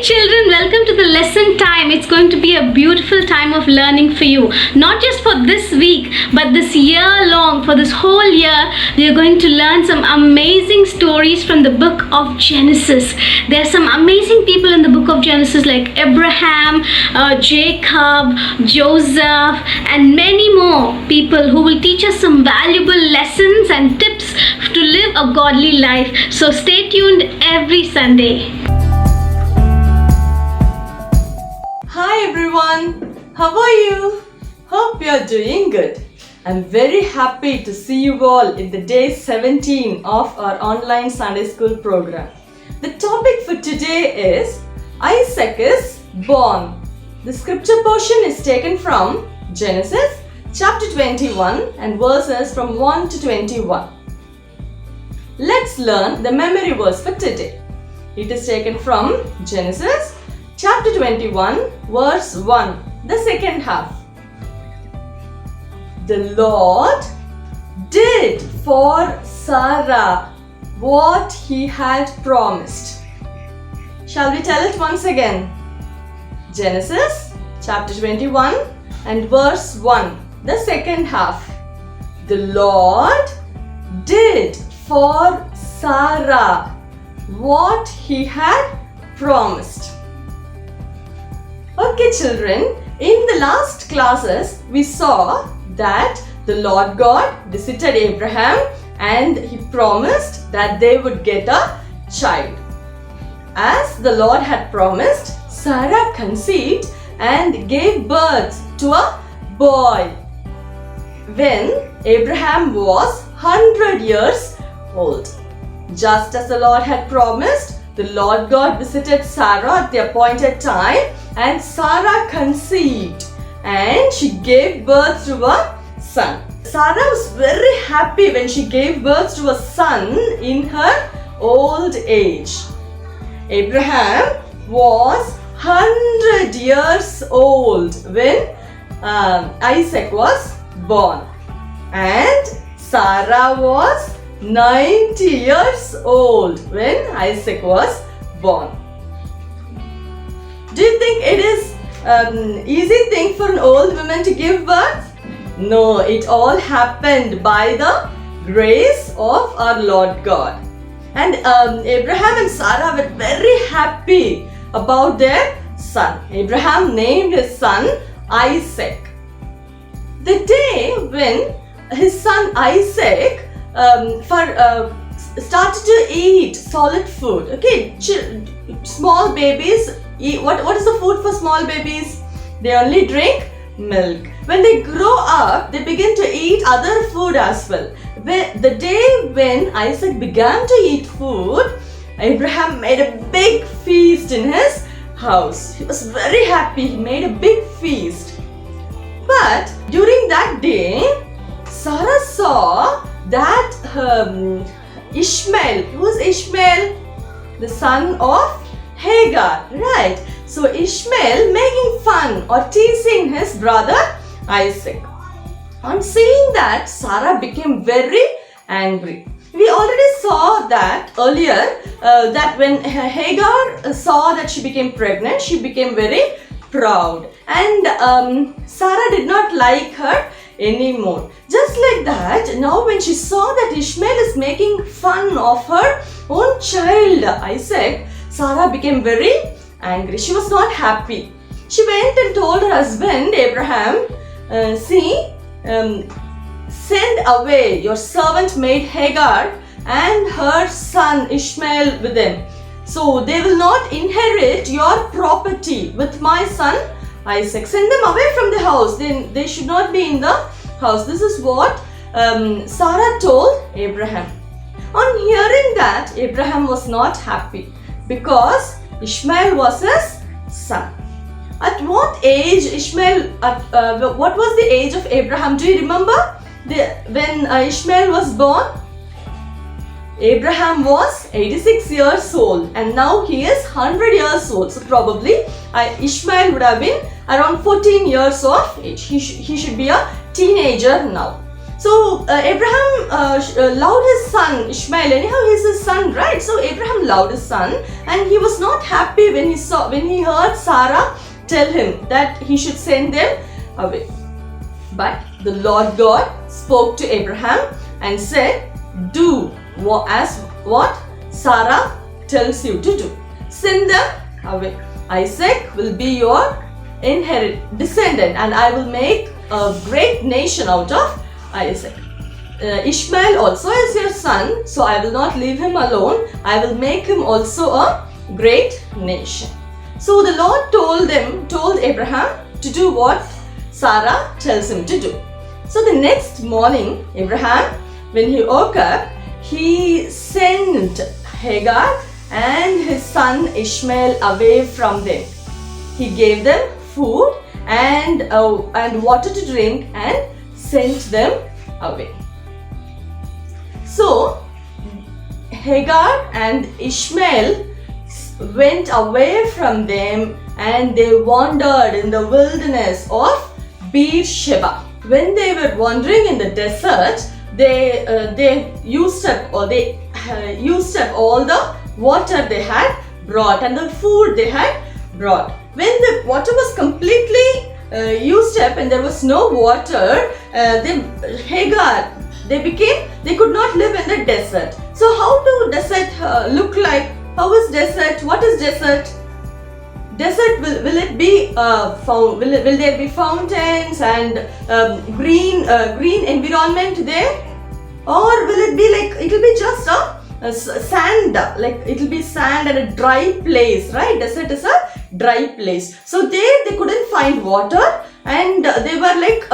children, welcome to the lesson time. It's going to be a beautiful time of learning for you. Not just for this week, but this year long. For this whole year, we are going to learn some amazing stories from the book of Genesis. There are some amazing people in the book of Genesis like Abraham, Jacob, Joseph, and many more people who will teach us some valuable lessons and tips to live a godly life. So stay tuned every Sunday. Hi everyone, how are you? Hope you are doing good. I'm very happy to see you all in the day 17 of our online Sunday school program. The topic for today is Isaac is born. The scripture portion is taken from Genesis chapter 21 and verses from 1 to 21. Let's learn the memory verse for today. It is taken from Genesis chapter 21 verse 1, the second half. The Lord did for Sarah what he had promised. Shall we tell it once again? Genesis chapter 21 and verse 1, the second half. The Lord did for Sarah what he had promised. Okay children, in the last classes we saw that the Lord God visited Abraham and he promised that they would get a child. As the Lord had promised, Sarah conceived and gave birth to a boy when Abraham was 100 years old. Just as the Lord had promised, the Lord God visited Sarah at the appointed time and Sarah conceived and she gave birth to a son. Sarah was very happy when she gave birth to a son in her old age. Abraham was 100 years old when Isaac was born and Sarah was 90 years old when Isaac was born. Do you think it is easy thing for an old woman to give birth? No, it all happened by the grace of our Lord God. And Abraham and Sarah were very happy about their son. Abraham named his son Isaac. The day when his son Isaac started to eat solid food. Okay, small babies eat. What is the food for small babies? They only drink milk. When they grow up, they begin to eat other food as well. The day when Isaac began to eat food, Abraham made a big feast in his house. He was very happy. He made a big feast. But during that day, Sarah saw that Ishmael, who is Ishmael? The son of Hagar, right? So Ishmael making fun or teasing his brother Isaac. On seeing that, Sarah became very angry. We already saw that earlier, that when Hagar saw that she became pregnant, she became very proud. And Sarah did not like her anymore. Just like that, now when she saw that Ishmael is making fun of her own child Isaac, Sarah became very angry. She was not happy. She went and told her husband Abraham, send away your servant maid Hagar and her son Ishmael with them. So they will not inherit your property with my son Isaac. Send them away from the house. Then they should not be in the house. This is what Sarah told Abraham. On hearing that, Abraham was not happy because Ishmael was his son. At what age what was the age of Abraham? Do you remember when Ishmael was born? Abraham was 86 years old and now he is 100 years old. So probably Ishmael would have been around 14 years of age. He should be a teenager now. So Abraham loved his son Ishmael. Anyhow, he's his son, right? So Abraham loved his son, and he was not happy when he heard Sarah tell him that he should send them away. But the Lord God spoke to Abraham and said, "Do as what Sarah tells you to do. Send them away. Isaac will be your descendant, and I will make a great nation out of Isaac. Ishmael also is your son, so I will not leave him alone. I will make him also a great nation." So the Lord told Abraham to do what Sarah tells him to do. So the next morning, Abraham, when he woke up, he sent Hagar and his son Ishmael away from them. He gave them food and water to drink and sent them away. So Hagar and Ishmael went away from them, and they wandered in the wilderness of Beersheba. When they were wandering in the desert, they used up all the water they had brought and the food they had brought. When the water was completely used up and there was no water, they could not live in the desert. So how do desert look like? How is desert? What is desert? Desert, will it be will there be fountains and green environment there, or will it be like it will be just a sand, like it will be sand and a dry place, right? Desert is a dry place. So there they couldn't find water, and they were like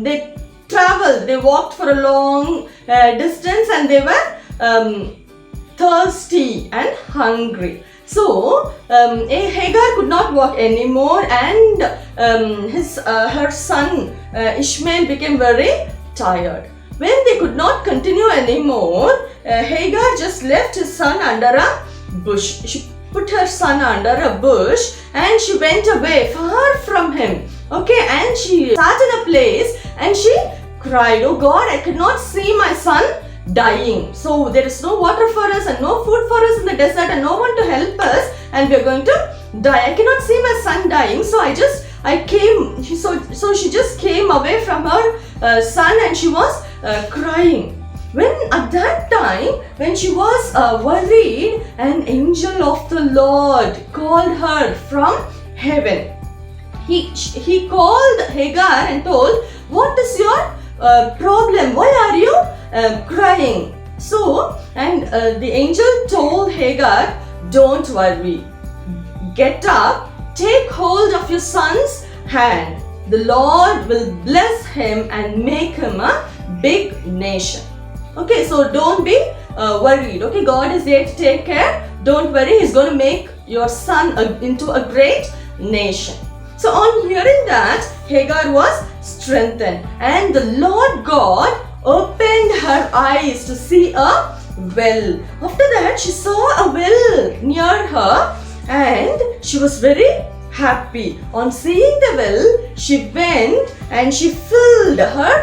they traveled, they walked for a long distance, and they were thirsty and hungry. So Hagar could not walk anymore, and her son Ishmael became very tired. When they could not continue anymore, Hagar just left his son under a bush. She put her son under a bush and she went away far from him. Okay, and she sat in a place and she cried, "Oh God, I cannot see my son dying. So there is no water for us and no food for us in the desert and no one to help us, and we are going to die. I cannot see my son dying." So she just came away from her son, and she was crying. At that time, when she was worried, an angel of the Lord called her from heaven. He called Hagar and told, "What is your problem? Why are you crying?" So, and the angel told Hagar, "Don't worry. Get up, take hold of your son's hand. The Lord will bless him and make him a big nation." Okay, so don't be worried. Okay, God is there to take care. Don't worry, He's going to make your son into a great nation. So on hearing that, Hagar was strengthened, and the Lord God opened her eyes to see a well. After that, she saw a well near her, and she was very happy. On seeing the well, she went and she filled her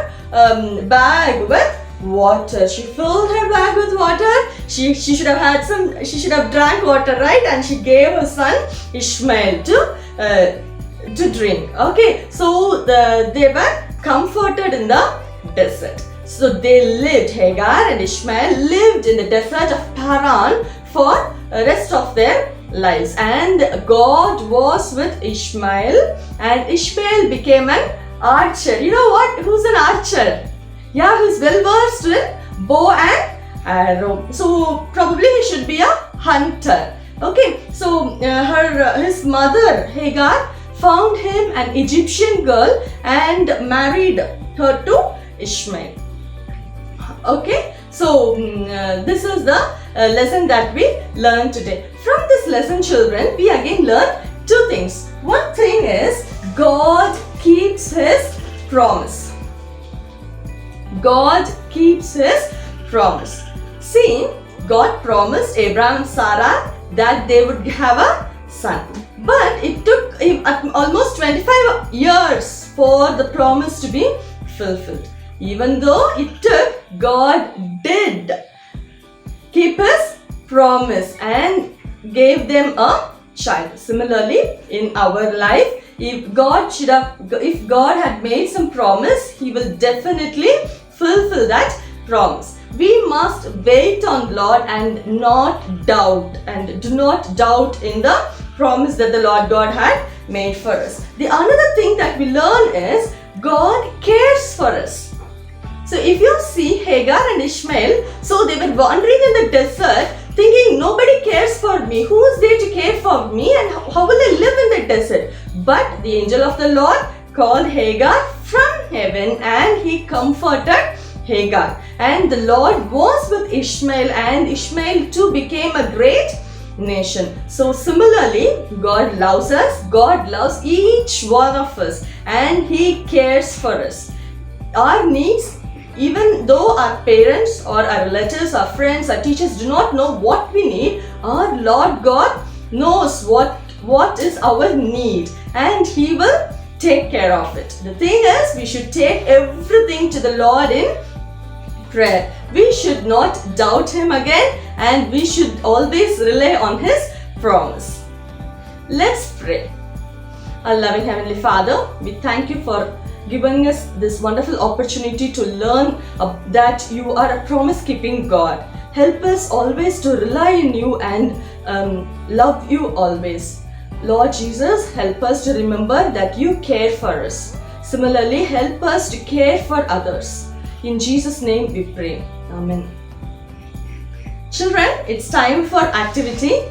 bag with water. She filled her bag with water. She should have drank water, right? And she gave her son Ishmael to drink. Okay, so they were comforted in the desert. So Hagar and Ishmael lived in the desert of Paran for the rest of their lives. And God was with Ishmael, and Ishmael became an archer. You know what? Who's an archer? Yeah, who's well versed in bow and arrow. So probably he should be a hunter. Okay, so his mother Hagar found him an Egyptian girl and married her to Ishmael. Okay, so this is the lesson that we learned today. From this lesson, children, we again learn two things. One thing is God keeps His promise. God keeps His promise. See, God promised Abraham and Sarah that they would have a son. But it took almost 25 years for the promise to be fulfilled. Even though it took, God did keep his promise and gave them a child. Similarly, in our life, if God had made some promise, he will definitely fulfill that promise. We must wait on Lord and not doubt, and do not doubt in the promise that the Lord God had made for us. The another thing that we learn is God cares for us. So if you see Hagar and Ishmael, so they were wandering in the desert thinking nobody cares for me. Who is there to care for me, and how will I live in the desert? But the angel of the Lord called Hagar from heaven and he comforted Hagar. And the Lord was with Ishmael, and Ishmael too became a great nation. So similarly, God loves us. God loves each one of us and he cares for us. Our needs, even though our parents or our relatives, our friends, our teachers do not know what we need, our Lord God knows what is our need and he will take care of it. The thing is, we should take everything to the Lord in prayer. We should not doubt him again, and we should always rely on his promise. Let's pray. Our loving Heavenly Father, we thank you for giving us this wonderful opportunity to learn that you are a promise-keeping God. Help us always to rely on you and love you always. Lord Jesus, help us to remember that you care for us. Similarly, help us to care for others. In Jesus' name we pray. Amen. Children, it's time for activity.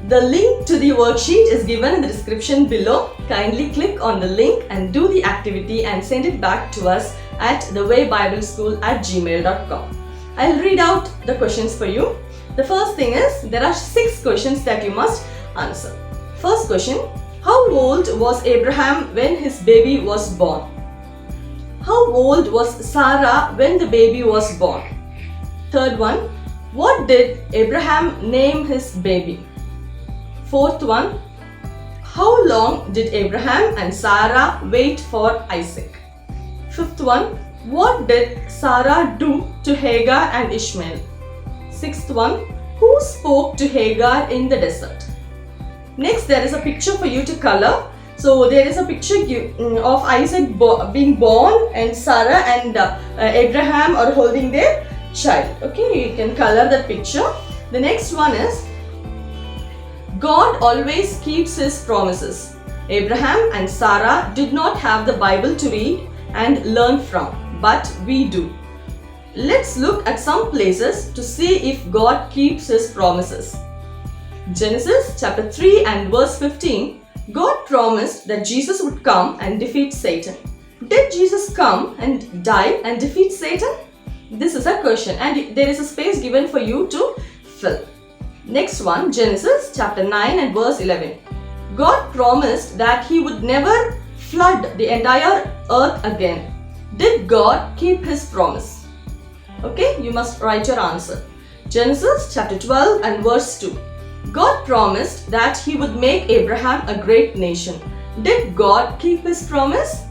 The link to the worksheet is given in the description below. Kindly click on the link and do the activity and send it back to us at thewaybibleschool@gmail.com. I'll read out the questions for you. The first thing is, there are 6 questions that you must answer. First question, how old was Abraham when his baby was born? How old was Sarah when the baby was born? Third one, what did Abraham name his baby? Fourth one, how long did Abraham and Sarah wait for Isaac? Fifth one, what did Sarah do to Hagar and Ishmael? Sixth one, who spoke to Hagar in the desert? Next, there is a picture for you to color. So there is a picture of Isaac being born and Sarah and Abraham are holding their child. Okay, you can color that picture. The next one is, God always keeps his promises. Abraham and Sarah did not have the Bible to read and learn from, but we do. Let's look at some places to see if God keeps his promises. Genesis chapter 3 and verse 15. God promised that Jesus would come and defeat Satan. Did Jesus come and die and defeat Satan? This is a question and there is a space given for you to fill. Next one, Genesis chapter 9 and verse 11. God promised that he would never flood the entire earth again. Did God keep his promise? Okay, you must write your answer. Genesis chapter 12 and verse 2. God promised that he would make Abraham a great nation. Did God keep his promise?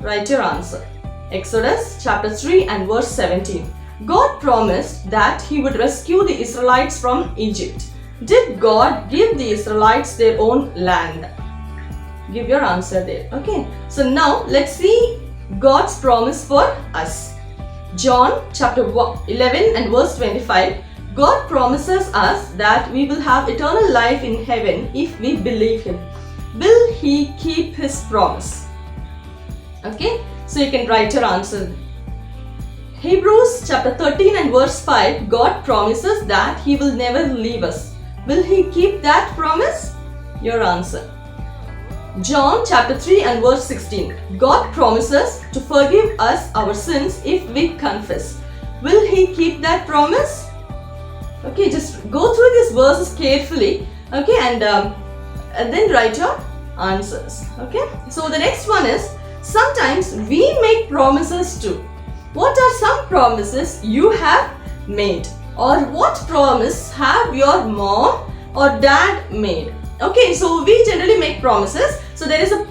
Write your answer. Exodus chapter 3 and verse 17. God promised that he would rescue the Israelites from Egypt. Did God give the Israelites their own land? Give your answer there. Okay. So now let's see God's promise for us. John chapter 11 and verse 25. God promises us that we will have eternal life in heaven if we believe him. Will he keep his promise? Okay, so you can write your answer. Hebrews chapter 13 and verse 5, God promises that he will never leave us. Will he keep that promise? Your answer. John chapter 3 and verse 16, God promises to forgive us our sins if we confess. Will he keep that promise? Okay, just go through these verses carefully, okay, and then write your answers. Okay, so the next one is, sometimes we make promises too. What are some promises you have made, or what promise have your mom or dad made? Okay, so we generally make promises, so there is a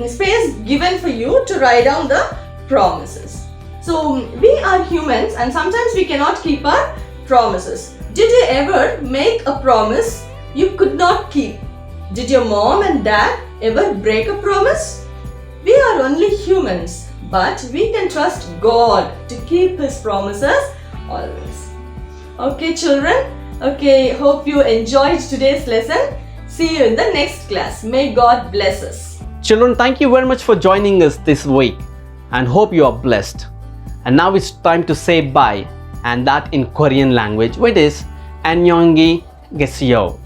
space given for you to write down the promises. So we are humans and sometimes we cannot keep our promises. Did you ever make a promise you could not keep? Did your mom and dad ever break a promise? We are only humans, but we can trust God to keep His promises always. Okay, children. Okay, hope you enjoyed today's lesson. See you in the next class. May God bless us. Children, thank you very much for joining us this week and hope you are blessed. And now it's time to say bye, and that in Korean language, which is 안녕히 계세요.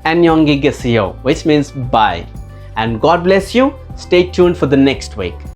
안녕히 계세요, which means bye. And God bless you. Stay tuned for the next week.